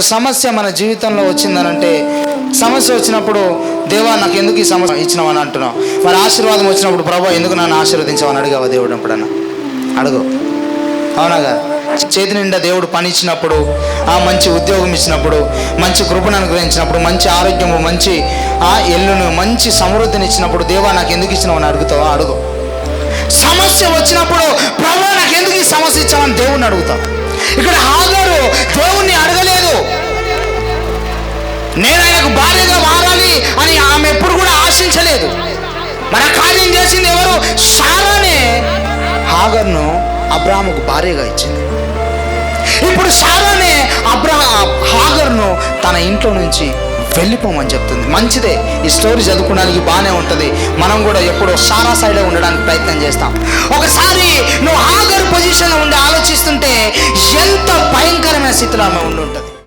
సమస్య మన జీవితంలో వచ్చిందనంటే, సమస్య వచ్చినప్పుడు దేవా నాకు ఎందుకు ఈ సమస్య ఇచ్చినావని అంటున్నావు. మరి ఆశీర్వాదం వచ్చినప్పుడు ప్రభా ఎందుకు నన్ను ఆశీర్వదించావని అడిగావా దేవుడు ఎప్పుడన్నా? అడుగు. అవునాగా? చేతి నిండా దేవుడు పని ఇచ్చినప్పుడు, మంచి ఉద్యోగం ఇచ్చినప్పుడు, మంచి కృపను అనుగ్రహించినప్పుడు, మంచి ఆరోగ్యము, మంచి ఎల్లును, మంచి సమృద్ధిని ఇచ్చినప్పుడు దేవా నాకు ఎందుకు ఇచ్చినావని అడుగుతావా? అడుగు. సమస్య వచ్చినప్పుడు ప్రభా నాకు ఎందుకు ఈ సమస్య ఇచ్చావని దేవుడిని అడుగుతావు. ఇక్కడ హాగరు దేవుణ్ణి అడగలేదు. నేను ఆయనకు భార్యగా మారాలి అని ఆమె ఎప్పుడు కూడా ఆశించలేదు. మన కార్యం చేసింది ఎవరు? శారానే హాగర్ను అబ్రాహాముకు భార్యగా ఇచ్చింది. ఇప్పుడు శారానే హాగర్ను తన ఇంట్లో నుంచి వెళ్ళిపోమని చెప్తుంది. మంచిదే, ఈ స్టోరీ చదువుకోవడానికి బాగానే ఉంటుంది. మనం కూడా ఎప్పుడో సారా సైడ్లో ఉండడానికి ప్రయత్నం చేస్తాం. ఒకసారి నువ్వు హాగర్ పొజిషన్లో ఉండి ఆలోచిస్తుంటే ఎంత భయంకరమైన స్థితిలో ఆమె ఉండి ఉంటుంది.